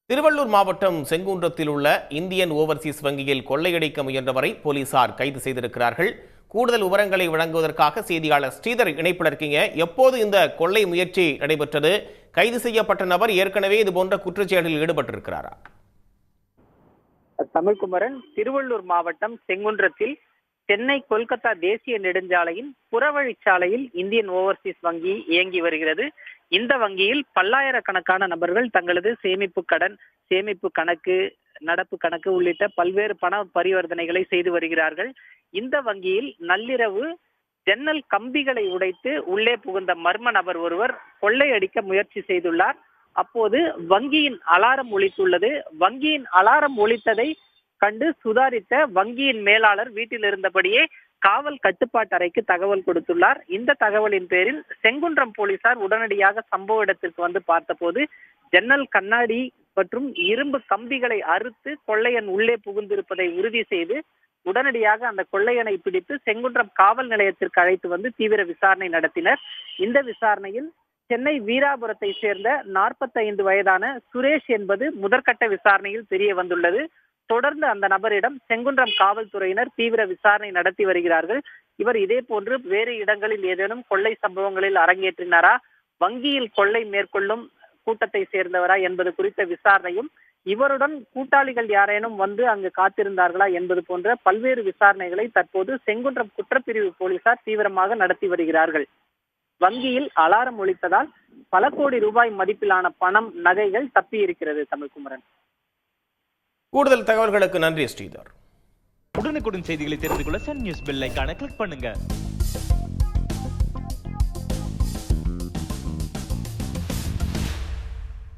திருவள்ளூர் மாவட்டம் செங்குன்றத்தில் உள்ள Indian Overseas வங்கியில் கொள்ளையடிக்க முயன்றவரை போலீசார் கைது செய்திருக்கிறார்கள். கூடுதல் விவரங்களை வழங்குவதற்காக செய்தியாளர் ஸ்ரீதர் இணைப்பில் இருக்கீங்க. எப்போது இந்த கொள்ளை முயற்சி நடைபெற்றது? கைது செய்யப்பட்ட நபர் ஏற்கனவே இதுபோன்ற குற்றச்செயலில் ஈடுபட்டிருக்கிறாரா? தமிழ்குமரன், திருவள்ளூர் மாவட்டம் செங்குன்றத்தில் சென்னை கொல்கத்தா தேசிய நெடுஞ்சாலையின் புறவழிச்சாலையில் இந்தியன் ஓவர்சீஸ் வங்கி இயங்கி வருகிறது. இந்த வங்கியில் பல்லாயிரக்கணக்கான நபர்கள் தங்களது சேமிப்பு கடன், சேமிப்பு கணக்கு, நடப்பு கணக்கு உள்ளிட்ட பல்வேறு பண பரிவர்த்தனைகளை செய்து வருகிறார்கள். இந்த வங்கியில் நள்ளிரவு ஜன்னல் கம்பிகளை உடைத்து உள்ளே புகுந்த மர்ம நபர் ஒருவர் கொள்ளையடிக்க முயற்சி செய்துள்ளார். அப்போது வங்கியின் அலாரம் ஒலித்துள்ளது. வங்கியின் அலாரம் ஒலித்ததை கண்டு சுதாரித்த வங்கியின் மேலாளர் வீட்டில் இருந்தபடியே காவல் கட்டுப்பாட்டு அறைக்கு தகவல் கொடுத்துள்ளார். இந்த தகவலின் பேரில் செங்குன்றம் போலீசார் உடனடியாக சம்பவ இடத்திற்கு வந்து பார்த்தபோது ஜன்னல் கண்ணாடி மற்றும் இரும்பு கம்பிகளை அறுத்து கொள்ளையன் உள்ளே புகுந்திருப்பதை உறுதி செய்து உடனடியாக அந்த கொள்ளையனை பிடித்து செங்குன்றம் காவல் நிலையத்திற்கு அழைத்து வந்து தீவிர விசாரணை நடத்தினர். இந்த விசாரணையில் சென்னை வீராபுரத்தை சேர்ந்த 45 வயதான சுரேஷ் என்பது முதற்கட்ட விசாரணையில் தெரிய வந்துள்ளது. தொடர்ந்து அந்த நபரிடம் செங்குன்றம் காவல்துறையினர் தீவிர விசாரணை நடத்தி வருகிறார்கள். இவர் இதே போன்று வேறு இடங்களில் ஏதேனும் கொள்ளை சம்பவங்களில் அரங்கேற்றினாரா, வங்கியில் கொள்ளை மேற்கொள்ளும் கூட்டத்தை சேர்ந்தவரா என்பது குறித்த விசாரணையும், இவருடன் கூட்டாளிகள் யாரேனும் வந்து அங்கு காத்திருந்தார்களா என்பது போன்ற பல்வேறு விசாரணைகளை தற்போது செங்குன்றம் குற்றப்பிரிவு போலீசார் தீவிரமாக நடத்தி வருகிறார்கள். வங்கியில் அலாரம் ஒலித்ததால் பல கோடி ரூபாய் மதிப்பிலான பணம், நகைகள் தப்பி இருக்கிறது. தமிழ்குமரன், கூடுதல் தகவல்களுக்கு நன்றி ஸ்ரீதர். உடனுக்குடன் செய்திகளை தெரிந்து கொள்ள சன் நியூஸ் பெல் ஐகானை கிளிக் பண்ணுங்க.